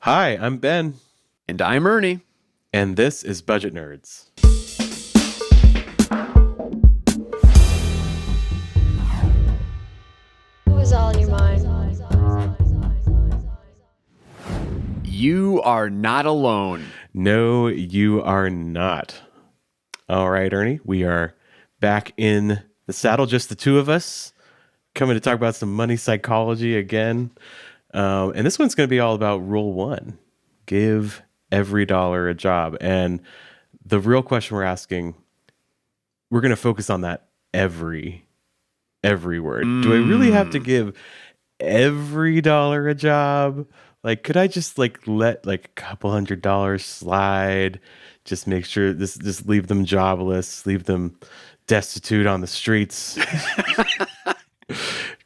Hi, I'm Ben, And I'm Ernie. and this is Budget Nerds. It was all in your mind. You are not alone. No, you are not. All right, Ernie, we are back in the saddle, just the two of us, coming to talk about some money psychology again. And this one's going to be all about Rule 1, give every dollar a job. And the real question we're asking, we're going to focus on that every word. Do I really have to give every dollar a job? Like, could I just let a couple $100 slide? Just make sure just leave them jobless, leave them destitute on the streets.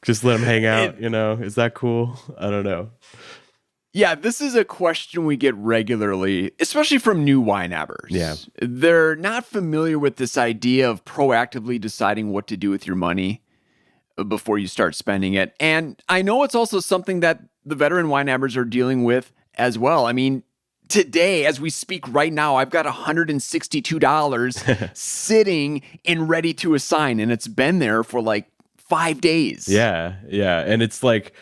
Just let them hang out, Is that cool? I don't know. Yeah, this is a question we get regularly, especially from new YNABers. Yeah. They're not familiar with this idea of proactively deciding what to do with your money before you start spending it. And I know it's also something that the veteran YNABers are dealing with as well. I mean, today, as we speak right now, I've got $162 sitting and ready to assign, and it's been there for like 5 days. Yeah. And it's like,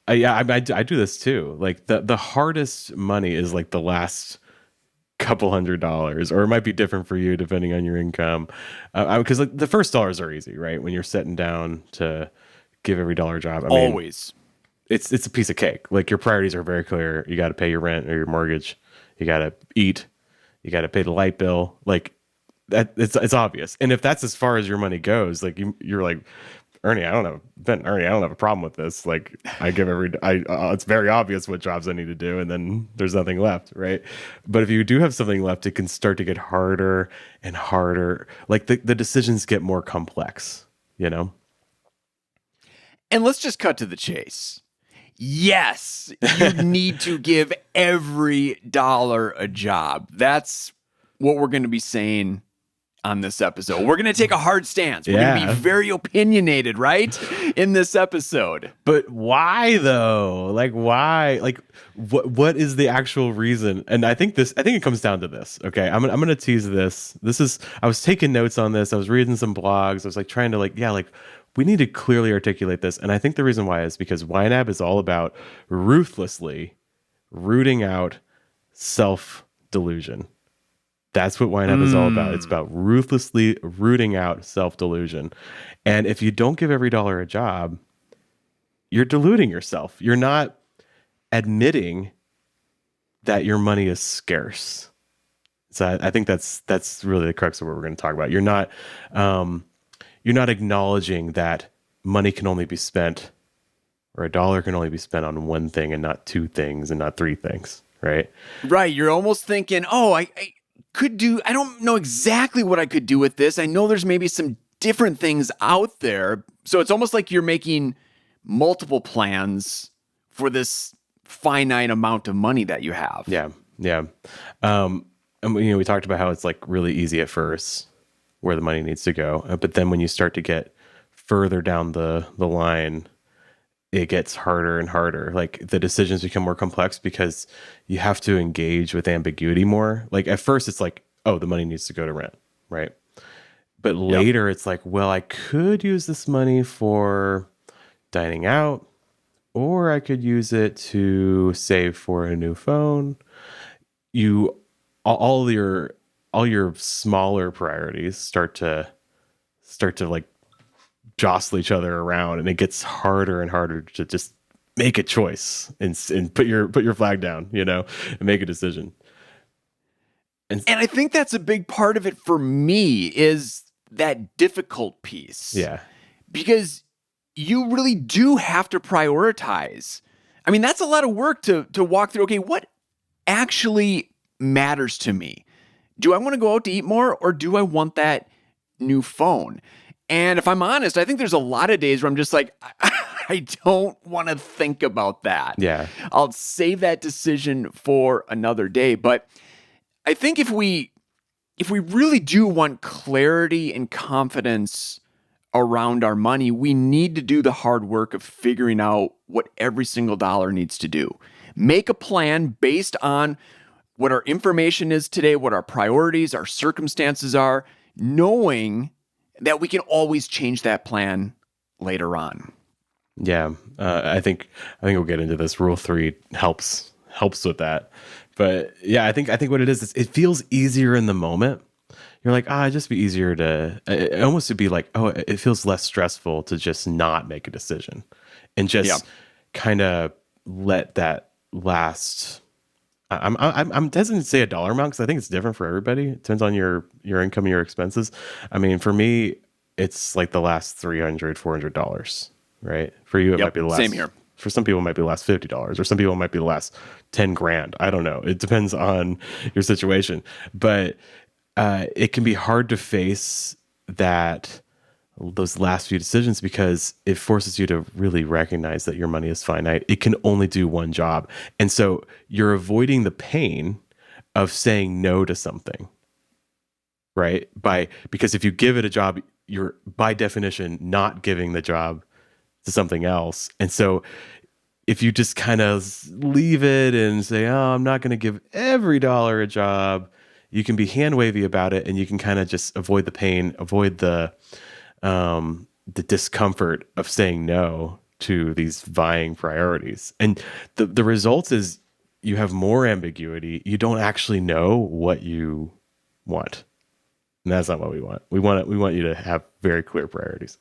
I do this too. Like the hardest money is like the last couple $100s, or it might be different for you depending on your income. Because like the first dollars are easy, right? When you're sitting down to give every dollar a job. I mean, Always. it's a piece of cake. Like your priorities are very clear. You got to pay your rent or your mortgage. You got to eat. You got to pay the light bill. Like that, it's obvious. And if that's as far as your money goes, like you're like, Ernie, I don't have a problem with this. Like I give it's very obvious what jobs I need to do, and then there's nothing left, right? But if you do have something left, it can start to get harder and harder. Like the decisions get more complex, And let's just cut to the chase. Yes, you need to give every dollar a job. That's what we're going to be saying on this episode. We're going to take a hard stance. We're going to be very opinionated, right? In this episode. But why though? Like why? Like what is the actual reason? And I think it comes down to this. Okay. I'm going to tease this. I was taking notes on this. I was reading some blogs. I was like trying to we need to clearly articulate this. And I think the reason why is because YNAB is all about ruthlessly rooting out self-delusion. That's what YNAB is all about. It's about ruthlessly rooting out self-delusion. And if you don't give every dollar a job, you're deluding yourself. You're not admitting that your money is scarce. So I think that's really the crux of what we're going to talk about. You're not acknowledging that money can only be spent, or a dollar can only be spent on one thing and not two things and not three things, right? Right. You're almost thinking, I don't know exactly what I could do with this. I know there's maybe some different things out there. So it's almost like you're making multiple plans for this finite amount of money that you have. Yeah. And we talked about how it's like really easy at first where the money needs to go. But then when you start to get further down the line, it gets harder and harder. Like the decisions become more complex because you have to engage with ambiguity more. Like at first it's like, oh, the money needs to go to rent, right? But later it's like, well, I could use this money for dining out, or I could use it to save for a new phone. All your smaller priorities start to like jostle each other around, and it gets harder and harder to just make a choice and put your flag down, and make a decision. And I think that's a big part of it for me is that difficult piece. Yeah. Because you really do have to prioritize. I mean, that's a lot of work to walk through. Okay, what actually matters to me? Do I want to go out to eat more, or do I want that new phone? And if I'm honest, I think there's a lot of days where I'm just like, I don't want to think about that. Yeah. I'll save that decision for another day. But I think if we really do want clarity and confidence around our money, we need to do the hard work of figuring out what every single dollar needs to do. Make a plan based on what our information is today, what our priorities, our circumstances are, knowing that we can always change that plan later on. Yeah, I think we'll get into this. Rule 3 helps with that. But yeah, I think what it is it feels easier in the moment. You're like, it'd just be easier to it almost to be like, it feels less stressful to just not make a decision and just kind of let that last. I'm hesitant to say a dollar amount because I think it's different for everybody. It depends on your income and your expenses. I mean, for me, it's like the last $300-$400, right? For you, it might be the last. Same here. For some people, it might be the last $50, or some people it might be the last $10,000. I don't know. It depends on your situation, but it can be hard to face those last few decisions because it forces you to really recognize that your money is finite. It can only do one job. And so you're avoiding the pain of saying no to something, right? Because if you give it a job, you're by definition not giving the job to something else. And so if you just kind of leave it and say, I'm not going to give every dollar a job, you can be hand wavy about it and you can kind of just avoid the pain, avoid the discomfort of saying no to these vying priorities. And the result is you have more ambiguity. You don't actually know what you want. And that's not what we want. We want you to have very clear priorities.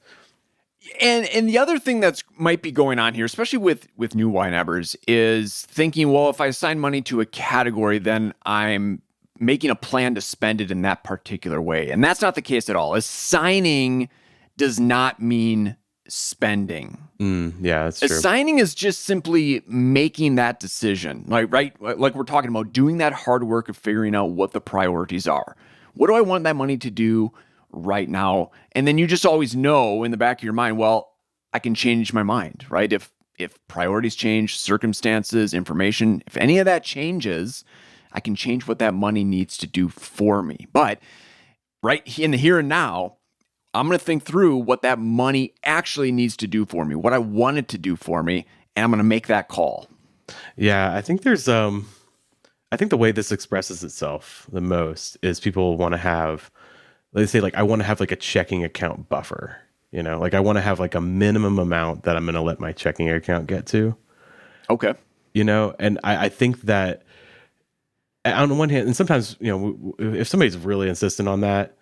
And the other thing that's might be going on here, especially with new YNABers, is thinking, well, if I assign money to a category, then I'm making a plan to spend it in that particular way. And that's not the case at all. Assigning does not mean spending. Yeah, that's true. Assigning is just simply making that decision, like we're talking about, doing that hard work of figuring out what the priorities are. What do I want that money to do right now? And then you just always know in the back of your mind, well, I can change my mind, right? If priorities change, circumstances, information, if any of that changes, I can change what that money needs to do for me. But right in the here and now, I'm going to think through what that money actually needs to do for me, what I want it to do for me, and I'm going to make that call. Yeah, I think there's I think the way this expresses itself the most is people want to have, let's say, like, I want to have like a checking account buffer, like I want to have like a minimum amount that I'm going to let my checking account get to. Okay. And I think that on one hand, and sometimes, if somebody's really insistent on that,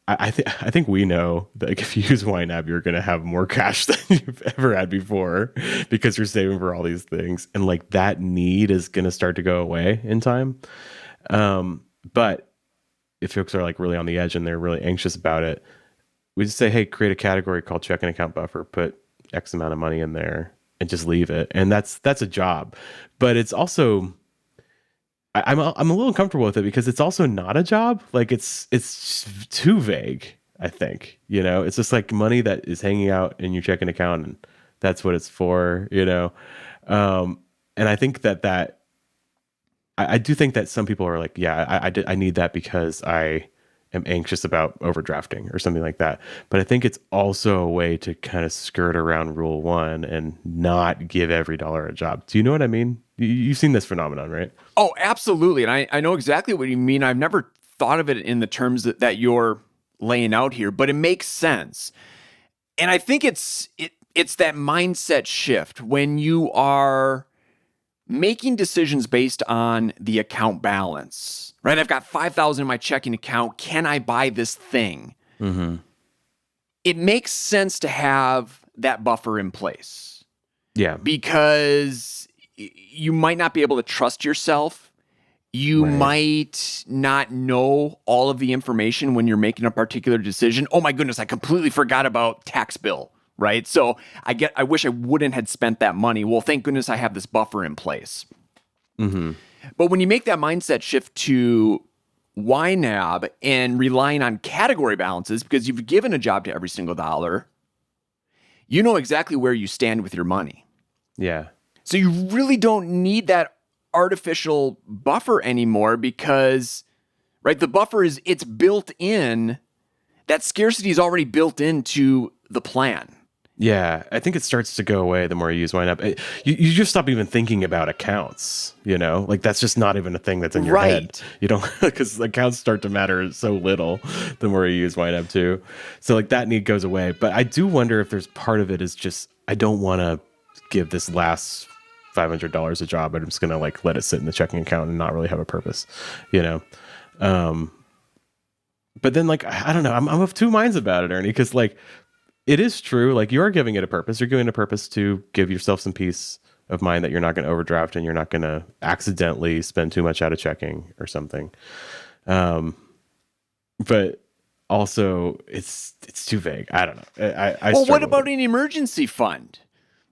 I think we know that if you use YNAB, you're going to have more cash than you've ever had before because you're saving for all these things. And like that need is going to start to go away in time. But if folks are like really on the edge and they're really anxious about it, we just say, hey, create a category called checking account buffer, put X amount of money in there and just leave it. And that's a job. But it's also, I'm a little uncomfortable with it because it's also not a job. Like it's too vague, I think. It's just like money that is hanging out in your checking account and that's what it's for, And I think that I do think that some people are like, yeah, I need that because I am anxious about overdrafting or something like that. But I think it's also a way to kind of skirt around rule 1 and not give every dollar a job. Do you know what I mean? You've seen this phenomenon, right? Oh, absolutely. And I know exactly what you mean. I've never thought of it in the terms that you're laying out here, but it makes sense. And I think it's that mindset shift when you are making decisions based on the account balance, right? I've got $5,000 in my checking account. Can I buy this thing? Mm-hmm. It makes sense to have that buffer in place. Yeah. Because you might not be able to trust yourself. You might not know all of the information when you're making a particular decision. Oh my goodness, I completely forgot about tax bill. Right. So I wish I wouldn't had spent that money. Well, thank goodness I have this buffer in place. Mm-hmm. But when you make that mindset shift to YNAB and relying on category balances, because you've given a job to every single dollar, you know exactly where you stand with your money. Yeah. So you really don't need that artificial buffer anymore because, right, the buffer it's built in. That scarcity is already built into the plan. Yeah, I think it starts to go away the more you use YNAB. You just stop even thinking about accounts, like that's just not even a thing that's in your head. Right. You don't, because accounts start to matter so little the more you use YNAB too. So like that need goes away. But I do wonder if there's part of it is just, I don't want to give this last $500 a job. I'm just going to like let it sit in the checking account and not really have a purpose, you know? But then like, I don't know, I'm of two minds about it, Ernie, because like, it is true. Like you are giving it a purpose. You're giving it a purpose to give yourself some peace of mind that you're not going to overdraft and you're not going to accidentally spend too much out of checking or something. But also it's too vague. I don't know. I Well, what struggle about with an emergency fund?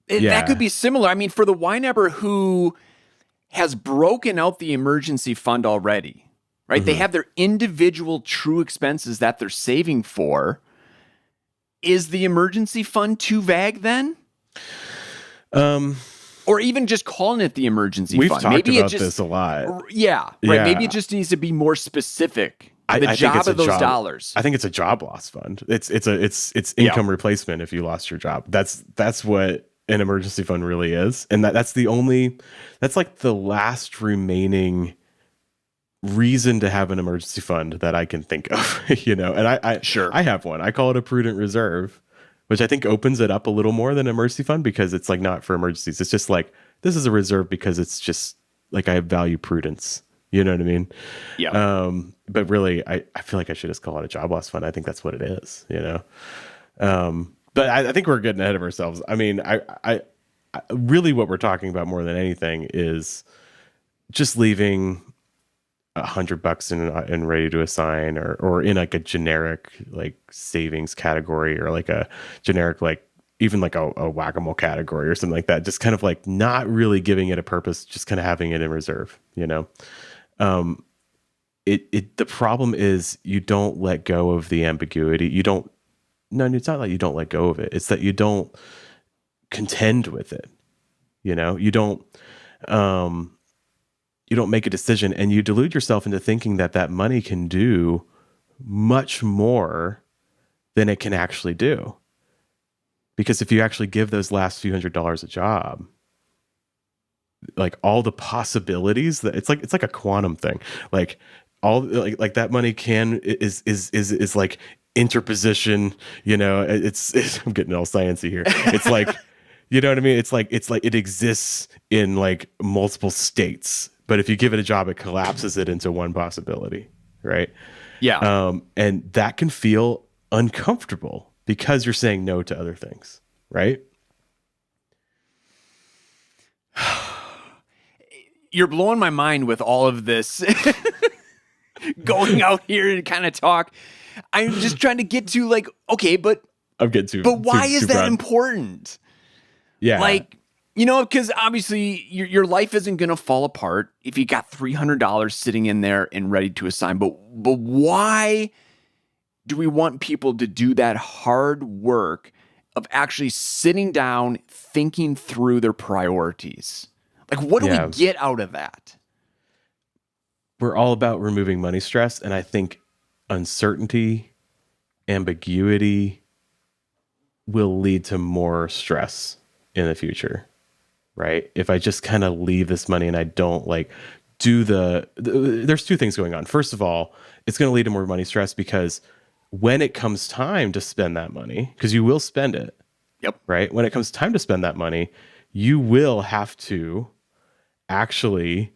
it. That could Yeah. be similar. I mean, for the YNABer who has broken out the emergency fund already, right? They have their individual true expenses that they're saving for. Is the emergency fund too vague then? Or even just calling it the emergency We've fund. talked Maybe about it just, this a lot. yeah, right. Yeah. Maybe it just needs to be more specific. The I think job it's a of those job. dollars. I think it's a job loss fund. It's income replacement if you lost your job. That's what an emergency fund really is, and that's like the last remaining reason to have an emergency fund that I can think of. And I have one. I call it a prudent reserve, which I think opens it up a little more than an emergency fund because it's like not for emergencies. It's just like this is a reserve because it's just like I value prudence. You know what I mean? Yeah. But really, I feel like I should just call it a job loss fund. I think that's what it is, But I think we're getting ahead of ourselves. I mean, I really what we're talking about more than anything is just leaving $100 in ready to assign or in like a generic like savings category or like a generic like even like a whack-a-mole category or something like that. Just kind of like not really giving it a purpose, just kind of having it in reserve, the problem is you don't let go of the ambiguity. No, it's not that you don't let go of it. It's that you don't contend with it. You don't make a decision and you delude yourself into thinking that money can do much more than it can actually do. Because if you actually give those last few $100s a job, like all the possibilities that it's like a quantum thing. Like all like that money is like interposition, it's I'm getting all sciencey here. It's like, you know what I mean? It's like it exists in like multiple states, but if you give it a job, it collapses it into one possibility, right? Yeah. And that can feel uncomfortable because you're saying no to other things, right? You're blowing my mind with all of this going out here to kind of talk. I'm just trying to get to like, okay, but I'm getting too. But why is that broad. important? Yeah, like because obviously your life isn't going to fall apart if you got $300 sitting in there and ready to assign. But why do we want people to do that hard work of actually sitting down, thinking through their priorities? Like, what do we get out of that? We're all about removing money stress. And I think uncertainty, ambiguity will lead to more stress in the future, right? If I just kind of leave this money and I don't like do there's two things going on. First of all, it's going to lead to more money stress because when it comes time to spend that money, because you will spend it. Yep. Right. When it comes time to spend that money, you will have to actually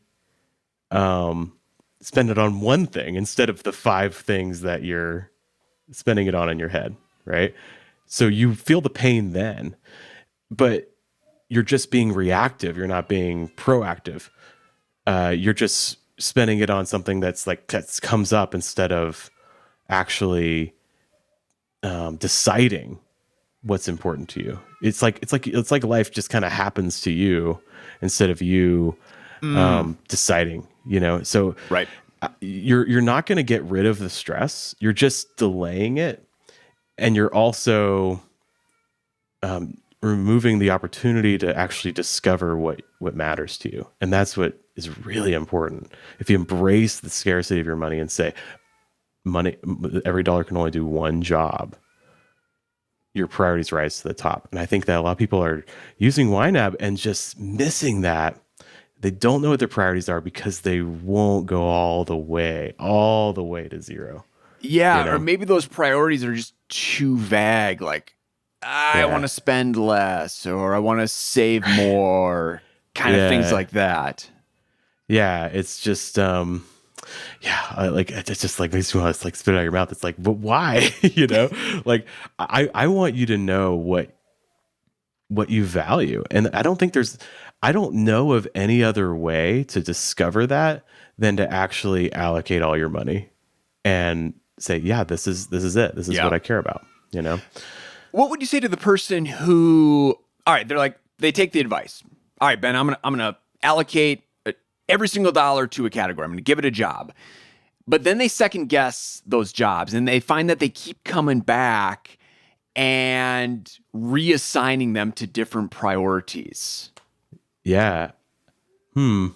spend it on one thing instead of the 5 things that you're spending it on in your head, right? So you feel the pain then, but you're just being reactive. You're not being proactive. You're just spending it on something that comes up instead of actually deciding what's important to you. It's like life just kind of happens to you instead of you deciding, so right. You're not going to get rid of the stress. You're just delaying it. And you're also removing the opportunity to actually discover what matters to you. And that's what is really important. If you embrace the scarcity of your money and say, every dollar can only do one job, your priorities rise to the top. And I think that a lot of people are using YNAB and just missing that. They don't know what their priorities are because they won't go all the way to zero. Yeah, You or know? maybe those priorities are just too vague. Like, I want Yeah. to spend less, or I want to save more, kind of things Yeah. like that. Yeah. It's just, like it's just like makes you want to like spit it out of your mouth. It's like, but why? You know, like I want you to know what you value, and I don't know of any other way to discover that than to actually allocate all your money and say, yeah, this is it. This is Yeah. what I care about. You know? What would you say to the person who, all right, they take the advice. All right, Ben, I'm gonna allocate every single dollar to a category. I'm gonna give it a job. But then they second guess those jobs and they find that they keep coming back and reassigning them to different priorities. Yeah. I mean,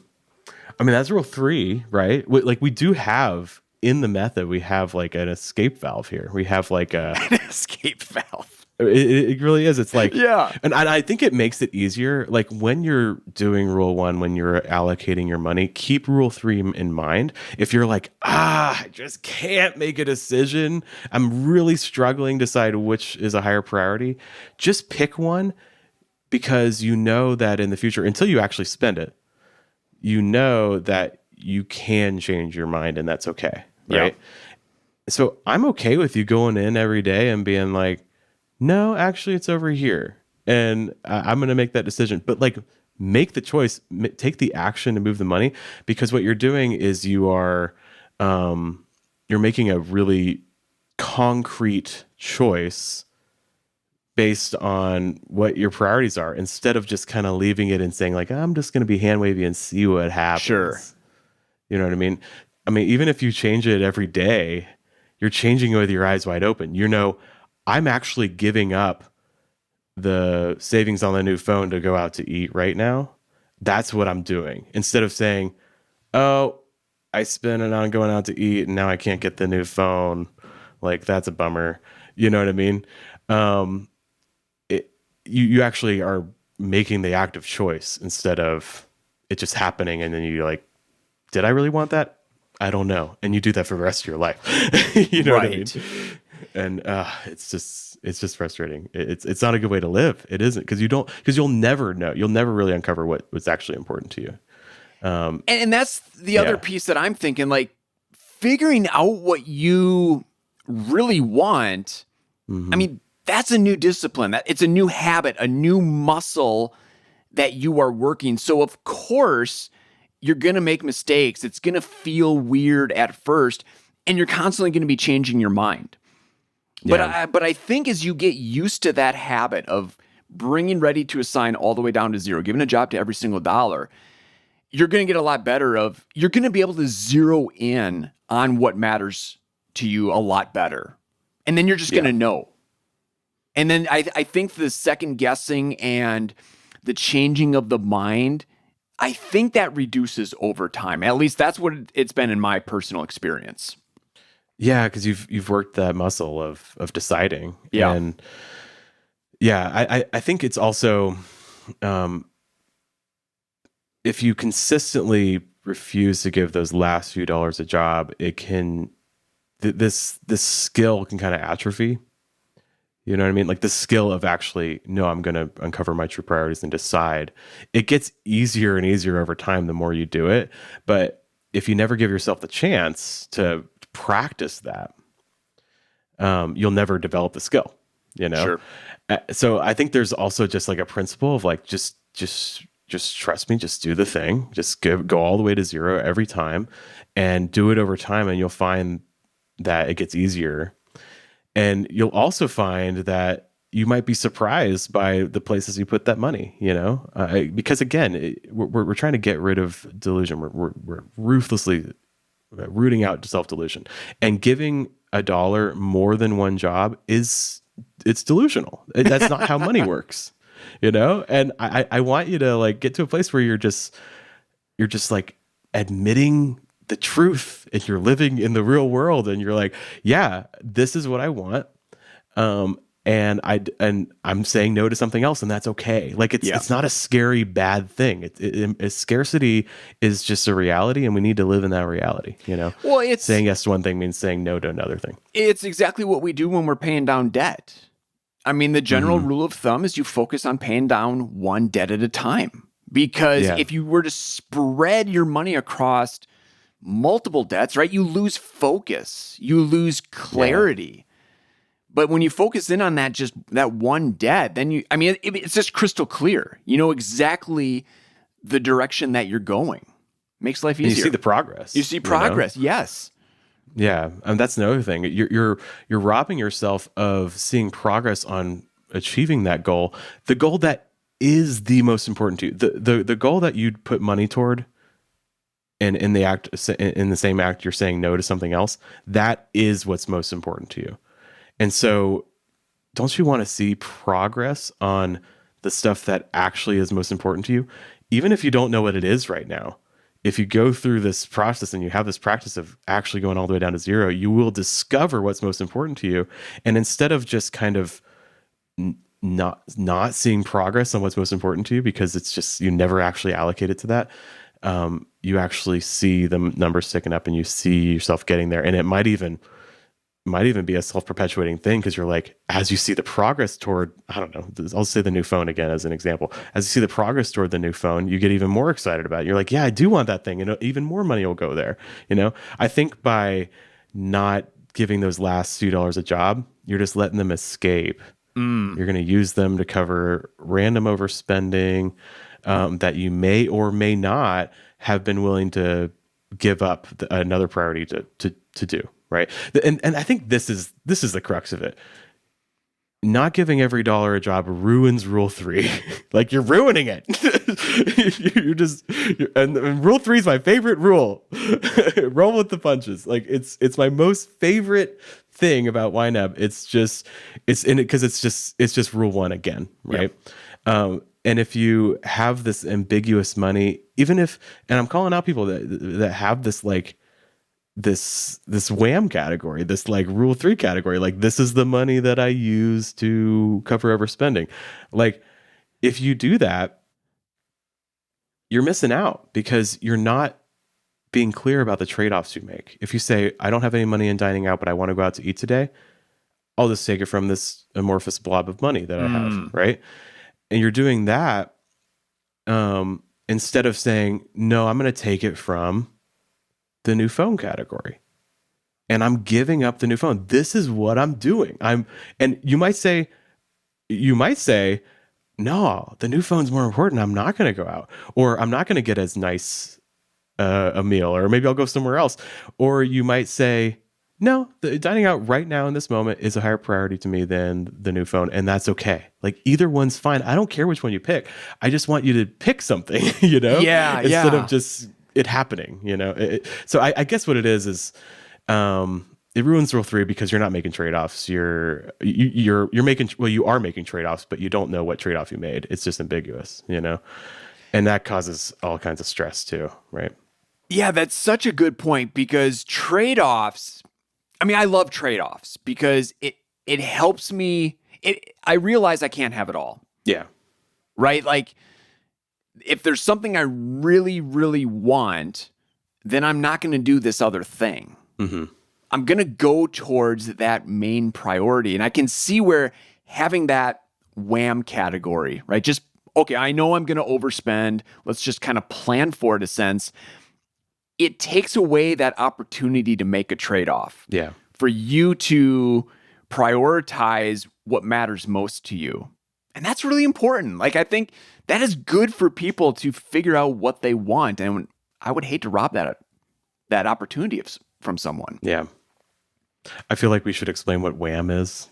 that's rule 3, right? Like we do have in the method, we have like an escape valve here. We have like a Escape valve. it really is. It's like, Yeah. and I think it makes it easier. Like when you're doing rule 1, when you're allocating your money, keep rule 3 in mind. If you're like, I just can't make a decision, I'm really struggling to decide which is a higher priority, just pick one, because you know that in the future, until you actually spend it, you know that you can change your mind, and that's okay. Right. Yeah. So I'm okay with you going in every day and being like, no, actually it's over here. And I'm going to make that decision. But like, make the choice, take the action to move the money, because what you're doing is you're making a really concrete choice based on what your priorities are, instead of just kind of leaving it and saying like, I'm just going to be hand wavy and see what happens. Sure. You know what I mean? I mean, even if you change it every day, you're changing it with your eyes wide open. You know, I'm actually giving up the savings on the new phone to go out to eat right now. That's what I'm doing. Instead of saying, oh, I spent it on going out to eat and now I can't get the new phone. Like, that's a bummer. You know what I mean? You actually are making the active choice instead of it just happening. And then you're like, did I really want that? I don't know. And you do that for the rest of your life. You know what I mean? And it's just frustrating. It's not a good way to live. It isn't, because you'll never know. You'll never really uncover what's actually important to you. And that's the other piece that I'm thinking, like figuring out what you really want. I mean, that's a new discipline. It's a new habit, a new muscle that you are working. So of course you're going to make mistakes. It's going to feel weird at first, and you're constantly going to be changing your mind. Yeah. But I think as you get used to that habit of bringing ready to assign all the way down to zero, giving a job to every single dollar, you're going to get a lot better you're going to be able to zero in on what matters to you a lot better. And then you're just going to know. And then I think the second guessing and the changing of the mind, I think that reduces over time. At least that's what it's been in my personal experience. Yeah, because you've worked that muscle of deciding. Yeah. And I think it's also, if you consistently refuse to give those last few dollars a job, it can this skill can kind of atrophy. You know what I mean? Like the skill of actually, no, I'm going to uncover my true priorities and decide. It gets easier and easier over time the more you do it. But if you never give yourself the chance to practice that, you'll never develop the skill, you know? Sure. So I think there's also just like a principle of like, just trust me, just do the thing, just go all the way to zero every time and do it over time. And you'll find that it gets easier. And you'll also find that you might be surprised by the places you put that money, you know, because again, we're trying to get rid of delusion. We're ruthlessly rooting out self-delusion, and giving a dollar more than one job it's delusional. That's not how money works, you know? And I want you to like get to a place where you're just like admitting the truth, and you're living in the real world, and you're like, yeah, this is what I want. and I'm saying no to something else, and that's okay. Like it's not a scary bad thing. Scarcity is just a reality, and we need to live in that reality. Well, it's saying yes to one thing means saying no to another thing. It's exactly what we do when we're paying down debt. I mean, the general rule of thumb is you focus on paying down one debt at a time. Because if you were to spread your money across multiple debts, right, you lose focus, you lose clarity. But when you focus in on that one debt, then it's just crystal clear. You know exactly the direction that you're going. Makes life easier. And you see the progress. You see progress, yes. Yeah, and that's another thing. You're robbing yourself of seeing progress on achieving that goal. The goal that is the most important to you. The goal that you'd put money toward, and in the same act you're saying no to something else. That is what's most important to you. And so, don't you want to see progress on the stuff that actually is most important to you, even if you don't know what it is right now? If you go through this process and you have this practice of actually going all the way down to zero, you will discover what's most important to you. And instead of just kind of not seeing progress on what's most important to you, because it's just, you never actually allocated to that, you actually see the numbers ticking up and you see yourself getting there. And it might even be a self-perpetuating thing, because you're like, as you see the progress toward, I don't know, I'll say the new phone again as an example. As you see the progress toward the new phone, you get even more excited about it. You're like, yeah, I do want that thing. And even more money will go there. I think by not giving those last few dollars a job, you're just letting them escape. You're going to use them to cover random overspending that you may or may not have been willing to give up another priority to do. Right. And I think this is the crux of it. Not giving every dollar a job ruins rule 3. Like, you're ruining it. And rule 3 is my favorite rule. Roll with the punches. Like, it's my most favorite thing about YNAB. It's in it because it's just rule 1 again. Right. Yep. And if you have this ambiguous money, and I'm calling out people that have this, like, this wham category, this, like, rule 3 category, like, this is the money that I use to cover overspending. Like, if you do that, you're missing out, because you're not being clear about the trade-offs you make. If you say, I don't have any money in dining out, but I want to go out to eat today, I'll just take it from this amorphous blob of money that I have, right? And you're doing that instead of saying, no, I'm going to take it from the new phone category, and I'm giving up the new phone. This is what I'm doing. And you might say, no, the new phone's more important. I'm not going to go out, or I'm not going to get as nice a meal, or maybe I'll go somewhere else. Or you might say, no, the dining out right now in this moment is a higher priority to me than the new phone, and that's okay. Like, either one's fine. I don't care which one you pick. I just want you to pick something, instead of just it happening, So I guess what it is it ruins rule 3, because you're not making trade-offs. You're making, well, you are making trade-offs, but you don't know what trade-off you made. It's just ambiguous, and that causes all kinds of stress too, right? Yeah, that's such a good point, because trade-offs, I love trade-offs because it helps me. I realize I can't have it all. Yeah. Right? Like, if there's something I really, really want, then I'm not going to do this other thing. Mm-hmm. I'm going to go towards that main priority. And I can see where having that wham category, right? Just, okay, I know I'm going to overspend. Let's just kind of plan for it, a sense. It takes away that opportunity to make a trade-off. Yeah. For you to prioritize what matters most to you. And that's really important. Like, I think that is good for people to figure out what they want. And I would hate to rob that opportunity from someone. Yeah. I feel like we should explain what wham is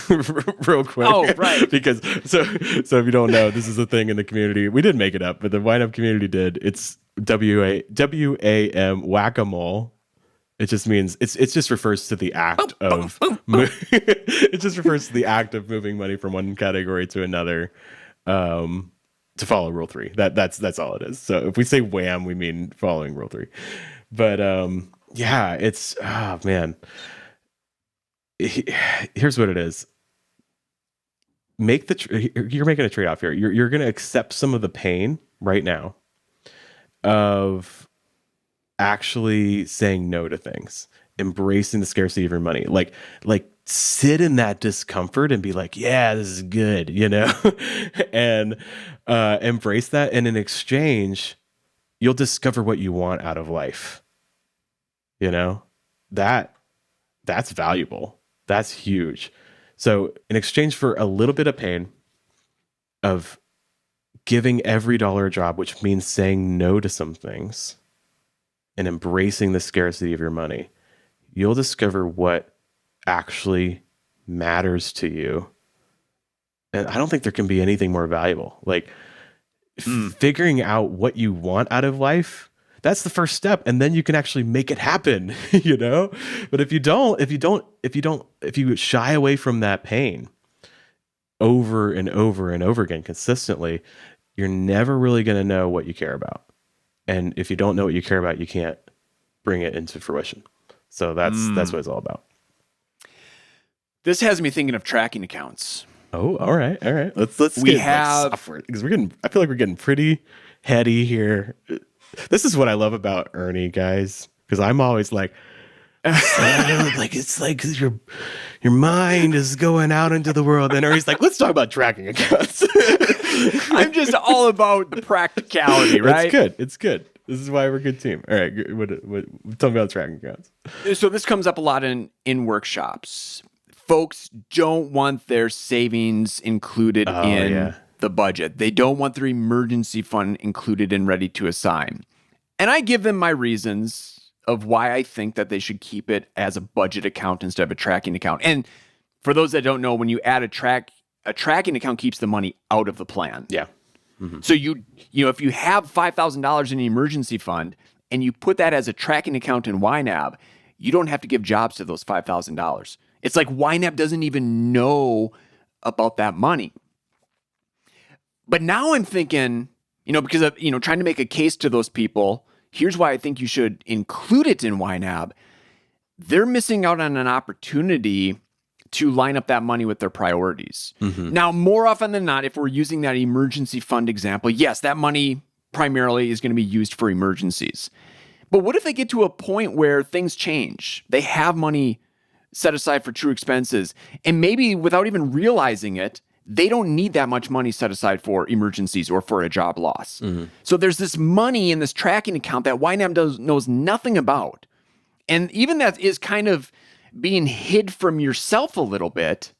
real quick. Oh, right. Because so if you don't know, this is a thing in the community. We didn't make it up, but the YNAB community did. It's WAM, whack-a-mole. It just means it just refers to the act of it just refers to the act of moving money from one category to another to follow rule 3. That's all it is. So if we say wham, we mean following rule 3. But yeah, it's man. Here's what it is. you're making a trade-off here. You're going to accept some of the pain right now of actually saying no to things, embracing the scarcity of your money. Like sit in that discomfort and be like, yeah, this is good, and embrace that. And in exchange, you'll discover what you want out of life. That that's valuable. That's huge. So in exchange for a little bit of pain of giving every dollar a job, which means saying no to some things and embracing the scarcity of your money, you'll discover what actually matters to you. And I don't think there can be anything more valuable. Like figuring out what you want out of life, that's the first step. And then you can actually make it happen, But if you shy away from that pain over and over and over again consistently, you're never really going to know what you care about. And if you don't know what you care about, you can't bring it into fruition. So that's what it's all about. This has me thinking of tracking accounts. Oh, all right. Let's we get have software, because I feel like we're getting pretty heady here. This is what I love about Ernie, guys, because I'm always like, it's like your mind is going out into the world, and Ernie's like, let's talk about tracking accounts. I'm just all about the practicality, right? It's good. This is why we're a good team. All right, tell me about tracking accounts. So this comes up a lot in workshops. Folks don't want their savings included in the budget. They don't want their emergency fund included and ready to assign. And I give them my reasons of why I think that they should keep it as a budget account instead of a tracking account. And for those that don't know, when you add a tracking account keeps the money out of the plan. Yeah. Mm-hmm. So if you have $5,000 in an emergency fund and you put that as a tracking account in YNAB, you don't have to give jobs to those $5,000. It's like YNAB doesn't even know about that money. But now I'm thinking, because of, trying to make a case to those people, here's why I think you should include it in YNAB. They're missing out on an opportunity to line up that money with their priorities. Mm-hmm. Now, more often than not, if we're using that emergency fund example, yes, that money primarily is going to be used for emergencies. But what if they get to a point where things change? They have money set aside for true expenses, and maybe without even realizing it, they don't need that much money set aside for emergencies or for a job loss. Mm-hmm. So there's this money in this tracking account that YNAB knows nothing about. And even that is kind of being hid from yourself a little bit.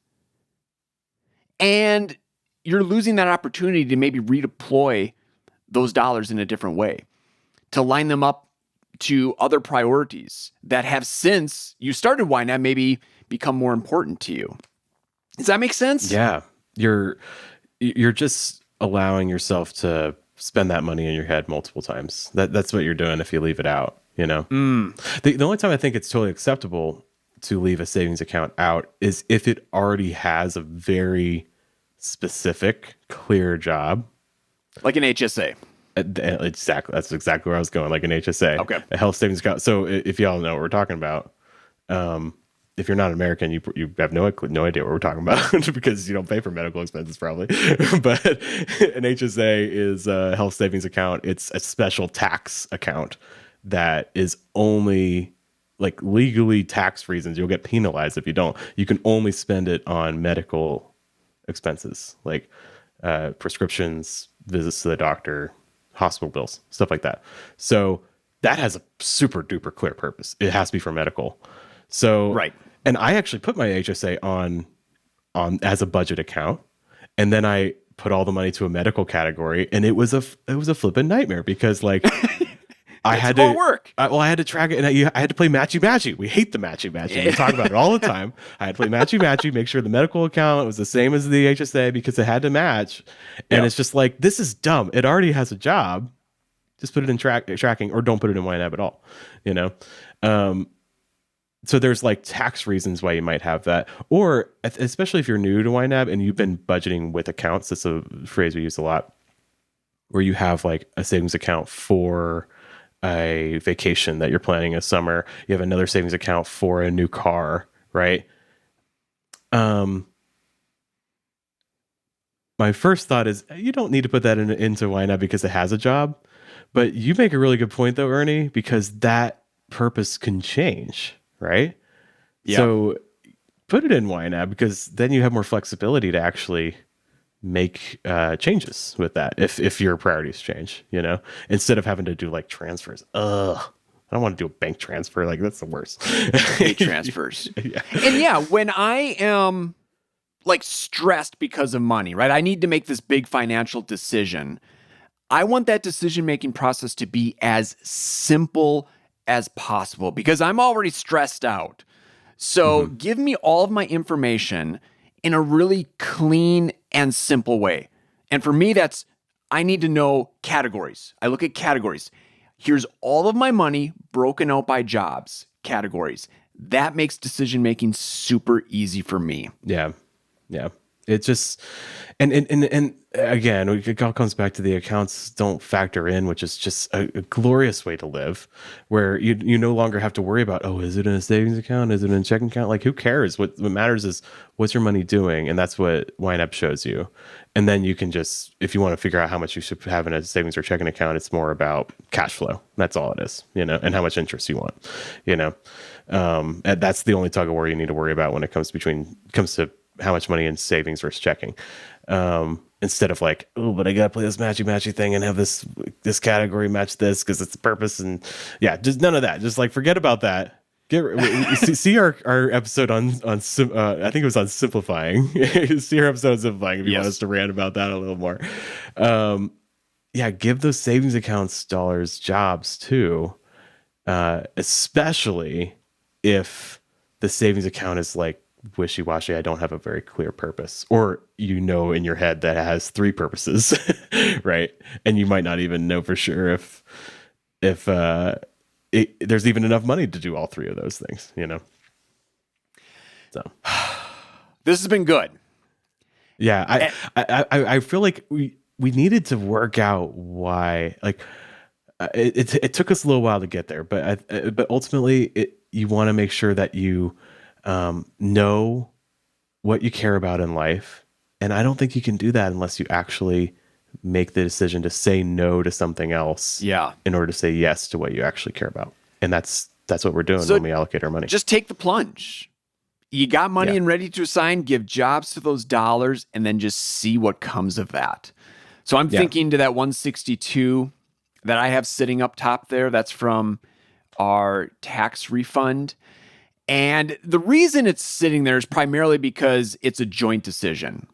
And you're losing that opportunity to maybe redeploy those dollars in a different way, to line them up to other priorities that have, since you started YNAB, maybe become more important to you. Does that make sense? Yeah. You're just allowing yourself to spend that money in your head multiple times. That's what you're doing if you leave it out, The only time I think it's totally acceptable to leave a savings account out is if it already has a very specific, clear job. Like an HSA. Exactly. That's exactly where I was going. Like an HSA. Okay. A health savings account. So if y'all know what we're talking about, if you're not American, you have no idea what we're talking about because you don't pay for medical expenses probably. But an HSA is a health savings account. It's a special tax account that is only like legally tax reasons. You'll get penalized if you don't. You can only spend it on medical expenses like prescriptions, visits to the doctor, hospital bills, stuff like that. So that has a super duper clear purpose. It has to be for medical. So, right. And I actually put my HSA on as a budget account, and then I put all the money to a medical category, and it was a flipping nightmare because like I had to work. I had to track it, and I had to play matchy. We hate the matchy. We talk about it all the time. I had to play matchy, make sure the medical account was the same as the HSA because it had to match. And It's just like, this is dumb. It already has a job. Just put it in tracking, or don't put it in YNAB at all. So there's like tax reasons why you might have that, or especially if you're new to YNAB and you've been budgeting with accounts. That's a phrase we use a lot, where you have like a savings account for a vacation that you're planning this summer. You have another savings account for a new car, right? my first thought is you don't need to put that into YNAB because it has a job. But you make a really good point though, Ernie, because that purpose can change, right? Yeah. So put it in YNAB because then you have more flexibility to actually make changes with that if your priorities change, instead of having to do like transfers. I don't want to do a bank transfer. Like that's the worst. Pay transfers. Yeah. And yeah, when I am like stressed because of money, right? I need to make this big financial decision. I want that decision-making process to be as simple as possible because I'm already stressed out. So give me all of my information in a really clean and simple way. And for me, that's I need to know categories. I look at categories. Here's all of my money broken out by jobs, categories. That makes decision making super easy for me. Yeah. Yeah. It just, and again, it all comes back to the accounts don't factor in, which is just a glorious way to live where you no longer have to worry about, oh, is it in a savings account? Is it in a checking account? Like who cares? What matters is what's your money doing? And that's what YNAB shows you. And then you can just, if you want to figure out how much you should have in a savings or checking account, it's more about cash flow. That's all it is, and how much interest you want, and that's the only tug of war you need to worry about when it comes to how much money in savings versus checking. Instead of like, oh, but I gotta play this matchy thing and have this category match this because it's the purpose. And yeah, just none of that. Just like forget about that. See our episode on I think it was on simplifying. See our episode on simplifying if you want us to rant about that a little more. Yeah, give those savings accounts dollars jobs too, especially if the savings account is like wishy-washy. I don't have a very clear purpose, or in your head that it has three purposes, right? And you might not even know for sure if there's even enough money to do all three of those things, So this has been good. Yeah, I feel like we needed to work out why. Like it took us a little while to get there, but ultimately you want to make sure that you know what you care about in life. And I don't think you can do that unless you actually make the decision to say no to something else in order to say yes to what you actually care about. And that's what we're doing when we allocate our money. Just take the plunge. You got money and ready to assign, give jobs to those dollars, and then just see what comes of that. So I'm thinking to that 162 that I have sitting up top there. That's from our tax refund. And the reason it's sitting there is primarily because it's a joint decision.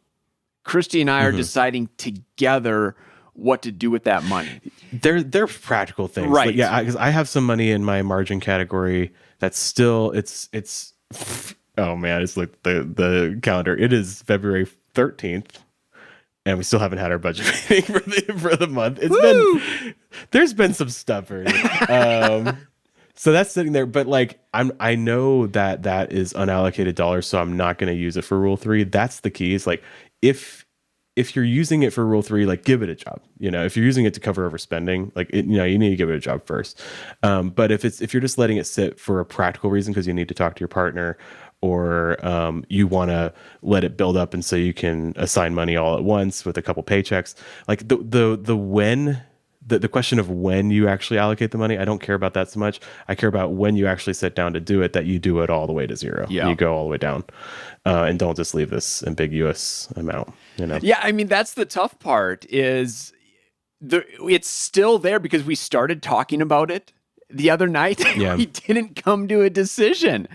Christy and I are deciding together what to do with that money. They're practical things. Right. Like, yeah, because I have some money in my margin category that's still, it's oh man, it's like the calendar. It is February 13th. And we still haven't had our budget meeting for the month. There's been some stuff already. So that's sitting there, but like I know that is unallocated dollars, so I'm not going to use it for Rule 3. That's the key. Is like if you're using it for Rule 3, like give it a job. If you're using it to cover overspending, like you need to give it a job first. But if you're just letting it sit for a practical reason because you need to talk to your partner, or you want to let it build up and so you can assign money all at once with a couple paychecks, like the question of when you actually allocate the money, I don't care about that so much. I care about when you actually sit down to do it, that you do it all the way to zero. You go all the way down, and don't just leave this ambiguous amount. Yeah, I mean that's the tough part. Is it's still there because we started talking about it the other night. We didn't come to a decision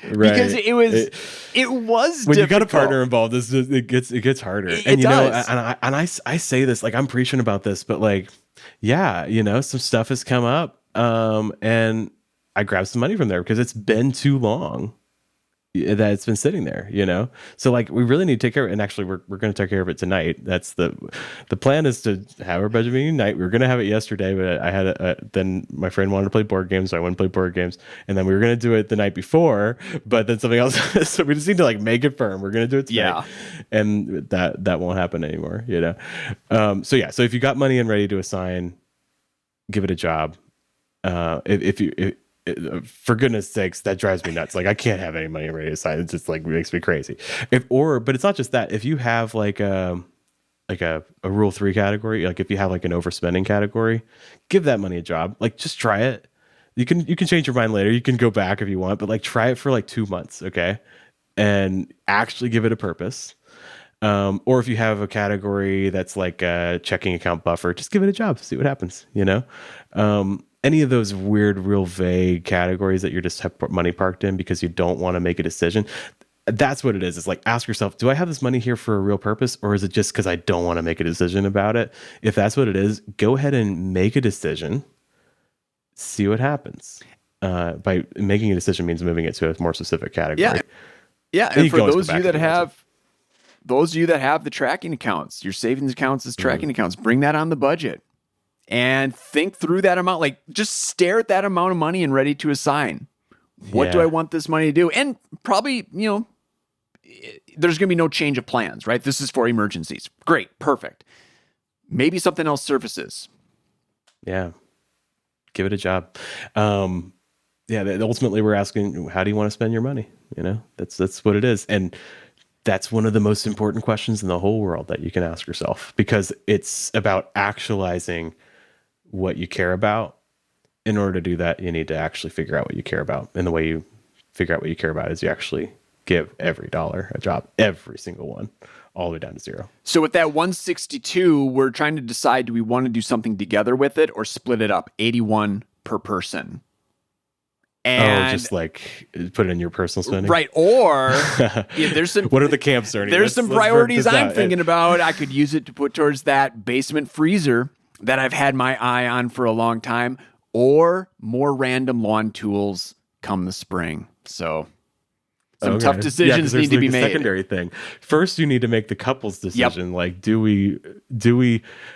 because it was when difficult. You got a partner involved. It gets harder. And does. I say this like I'm preaching about this, but like. Yeah, some stuff has come up, and I grabbed some money from there because it's been too long that it's been sitting there, So like we really need to take care of it. And actually, we're going to take care of it tonight. That's the plan is to have our budget meeting tonight. We were going to have it yesterday, but I had then my friend wanted to play board games, so I went and played board games, and then we were going to do it the night before, but then something else. So we just need to like make it firm. We're going to do it tonight, and that won't happen anymore, So yeah, so if you got money and ready to assign, give it a job. For goodness sakes, that drives me nuts. Like I can't have any money ready to sign. It just like makes me crazy. But it's not just that. If you have like a rule 3 category. Like if you have like an overspending category, give that money a job. Like just try it. You can change your mind later. You can go back if you want, but like try it for like 2 months, okay? And actually give it a purpose. Or if you have a category that's like a checking account buffer, just give it a job, see what happens, you know? Any of those weird, real vague categories that you're just have money parked in because you don't want to make a decision. That's what it is. It's like, ask yourself, do I have this money here for a real purpose? Or is it just because I don't want to make a decision about it? If that's what it is, go ahead and make a decision, see what happens. By making a decision means moving it to a more specific category. Yeah. And for those of you that have the tracking accounts, your savings accounts as tracking accounts, bring that on the budget and think through that amount. Like just stare at that amount of money and ready to assign. What do I want this money to do? And probably, there's going to be no change of plans, right? This is for emergencies. Great. Perfect. Maybe something else surfaces. Yeah. Give it a job. Ultimately we're asking, how do you want to spend your money? That's what it is. And that's one of the most important questions in the whole world that you can ask yourself, because it's about actualizing what you care about. In order to do that, you need to actually figure out what you care about. And the way you figure out what you care about is you actually give every dollar a job, every single one, all the way down to zero. So with that 162, we're trying to decide, do we want to do something together with it or split it up, 81 per person? And just like put it in your personal spending? Right. Or there's some... What are the camps, Ernie? There's some priorities I'm thinking about. I could use it to put towards that basement freezer that I've had my eye on for a long time, or more random lawn tools come the spring. So some tough decisions need to be made. Secondary thing. First, you need to make the couple's decision. Yep. Like, do we,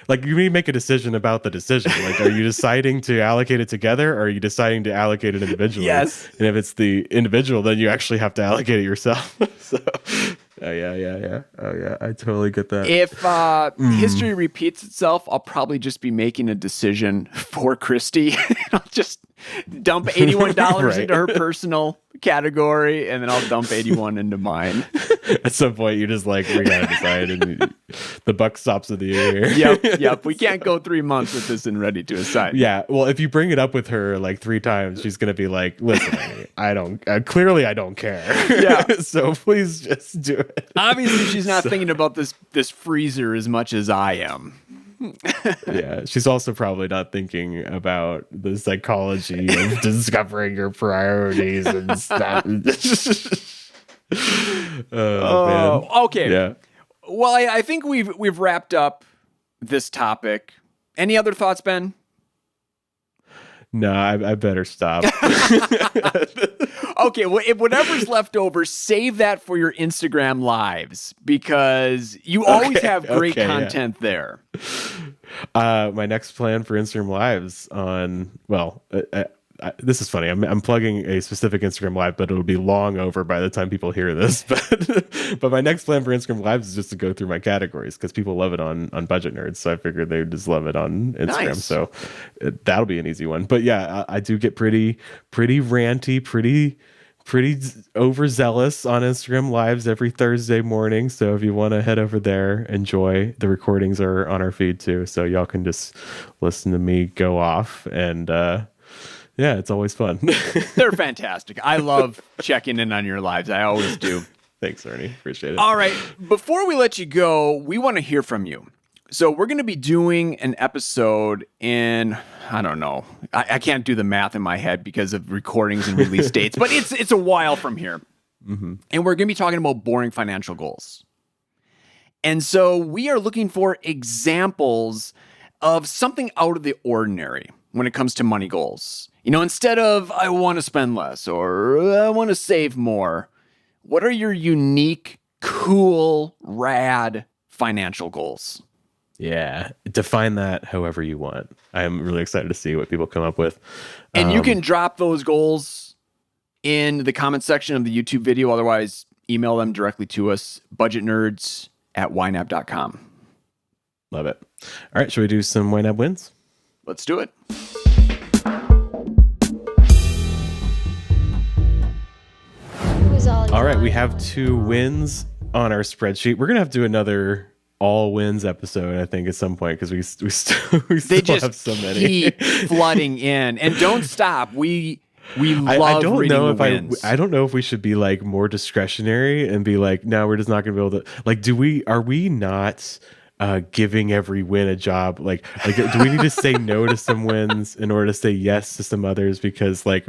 like, you need to make a decision about the decision. Like, are you deciding to allocate it together, or are you deciding to allocate it individually? Yes. And if it's the individual, then you actually have to allocate it yourself. So, oh yeah. I totally get that. If history repeats itself, I'll probably just be making a decision for Christy. I'll just dump $81 into her personal category, and then I'll dump 81 into mine. At some point, you just like, we gotta decide, and the buck stops with you here. Yep. We can't go 3 months with this and ready to assign. Yeah. Well, if you bring it up with her like 3 times, she's gonna be like, "Listen, I don't. Clearly, I don't care. Yeah. So please just do it." Obviously, she's not thinking about this freezer as much as I am. Yeah, she's also probably not thinking about the psychology of discovering your priorities and stuff. Man. Okay. Yeah. Well, I think we've wrapped up this topic. Any other thoughts, Ben? No, I better stop. Okay, well, if whatever's left over, save that for your Instagram lives, because you always have great content there. My next plan for Instagram lives this is funny. I'm plugging a specific Instagram live, but it'll be long over by the time people hear this. But my next plan for Instagram lives is just to go through my categories, because people love it on Budget Nerds. So I figured they would just love it on Instagram. Nice. So that'll be an easy one. But yeah, I do get pretty ranty, pretty overzealous on Instagram lives every Thursday morning. So if you want to head over there, enjoy. The recordings are on our feed too, so y'all can just listen to me go off, and yeah, it's always fun. They're fantastic. I love checking in on your lives. I always do. Thanks, Ernie. Appreciate it. All right. Before we let you go, we want to hear from you. So we're going to be doing an episode in, I don't know. I can't do the math in my head because of recordings and release dates, but it's a while from here. Mm-hmm. And we're going to be talking about boring financial goals. And so we are looking for examples of something out of the ordinary when it comes to money goals. Instead of, I want to spend less or I want to save more, what are your unique, cool, rad financial goals? Yeah, define that however you want. I'm really excited to see what people come up with. And you can drop those goals in the comment section of the YouTube video. Otherwise, email them directly to us, budgetnerds@ynab.com. Love it. All right, should we do some YNAB wins? Let's do it. All right, we have 2 wins on our spreadsheet. We're going to have to do another all wins episode, I think, at some point, because we still They just have so many. keep flooding in, and don't stop. We love I don't reading know the if wins. I don't know if we should be like more discretionary and be like, no, we're just not going to be able to. Like, are we not giving every win a job? Like, do we need to say no to some wins in order to say yes to some others? Because like,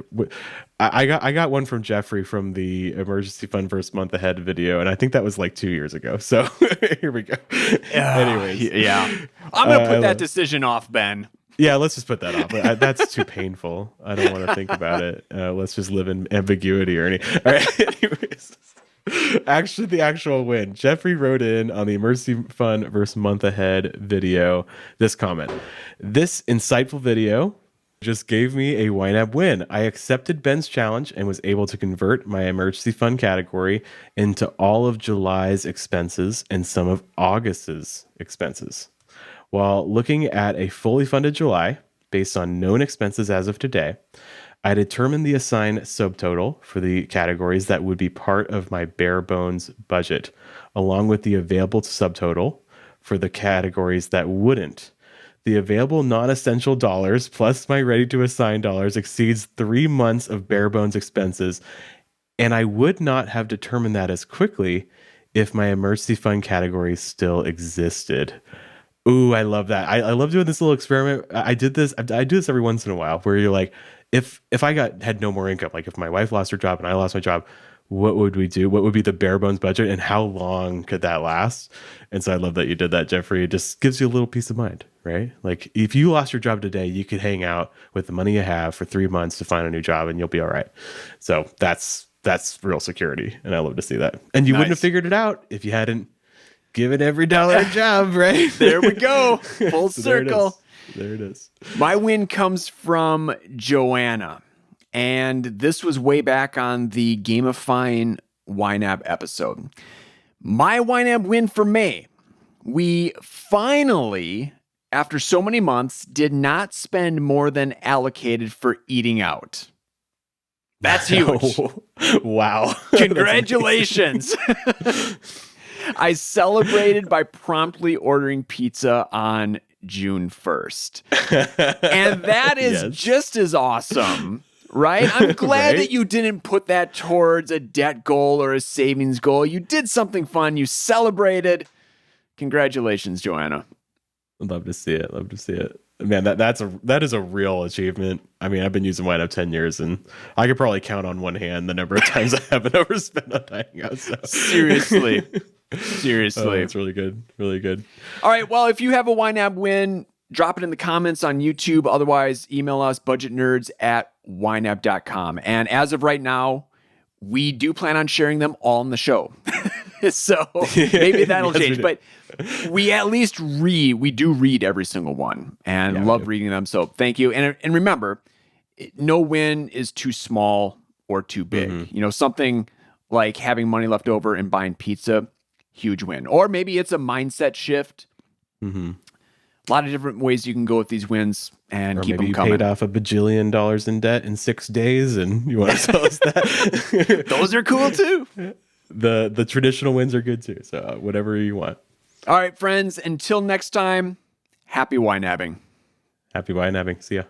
I got one from Jeffrey from the emergency fund first month ahead video, and I think that was like 2 years ago. So here we go. Anyways, Yeah, I'm gonna put that decision off, Ben. yeah, let's just put that off. That's too painful. I don't want to think about it. Let's just live in ambiguity, Ernie. All right. Anyways, actually, the actual win. Jeffrey wrote in on the Emergency Fund versus Month Ahead video this comment. This insightful video just gave me a YNAB win. I accepted Ben's challenge and was able to convert my emergency fund category into all of July's expenses and some of August's expenses. While looking at a fully funded July, based on known expenses as of today, I determined the assigned subtotal for the categories that would be part of my bare bones budget, along with the available subtotal for the categories that wouldn't. The available non-essential dollars plus my ready to assign dollars exceeds 3 months of bare bones expenses, and I would not have determined that as quickly if my emergency fund category still existed. Ooh, I love that. I love doing this little experiment. I do this every once in a while, where you're like, if I had no more income, like if my wife lost her job and I lost my job, what would we do? What would be the bare bones budget, and how long could that last? And so I love that you did that, Jeffrey. It just gives you a little peace of mind, right? Like if you lost your job today, you could hang out with the money you have for 3 months to find a new job, and you'll be all right. So that's real security, and I love to see that. And you wouldn't have figured it out if you hadn't given every dollar a job, right? There we go. Full circle. There it is. My win comes from Joanna. And this was way back on the Gamifying YNAB episode. My YNAB win for May. We finally, after so many months, did not spend more than allocated for eating out. That's huge. Wow. Congratulations. I celebrated by promptly ordering pizza on June 1st. And that is just as awesome, right? I'm glad that you didn't put that towards a debt goal or a savings goal. You did something fun. You celebrated. Congratulations, Joanna. I'd love to see it. Love to see it. Man, that is a real achievement. I mean, I've been using Wine Up 10 years, and I could probably count on one hand the number of times I haven't overspent on dining out. So. Seriously. It's really good. Really good. All right. Well, if you have a YNAB win, drop it in the comments on YouTube. Otherwise, email us budgetnerds@ynab.com. And as of right now, we do plan on sharing them all in the show. So maybe that'll change. But we at least we do read every single one and love reading them. So thank you. And remember, no win is too small or too big. Mm-hmm. You know, something like having money left over and buying pizza, huge win. Or maybe it's a mindset shift. Mm-hmm. A lot of different ways you can go with these wins and keep them coming. Maybe you paid off $1 bajillion in debt in 6 days, and you want to tell us that? Those are cool too. The traditional wins are good too. So whatever you want. All right, friends. Until next time, happy YNABing. Happy YNABing. See ya.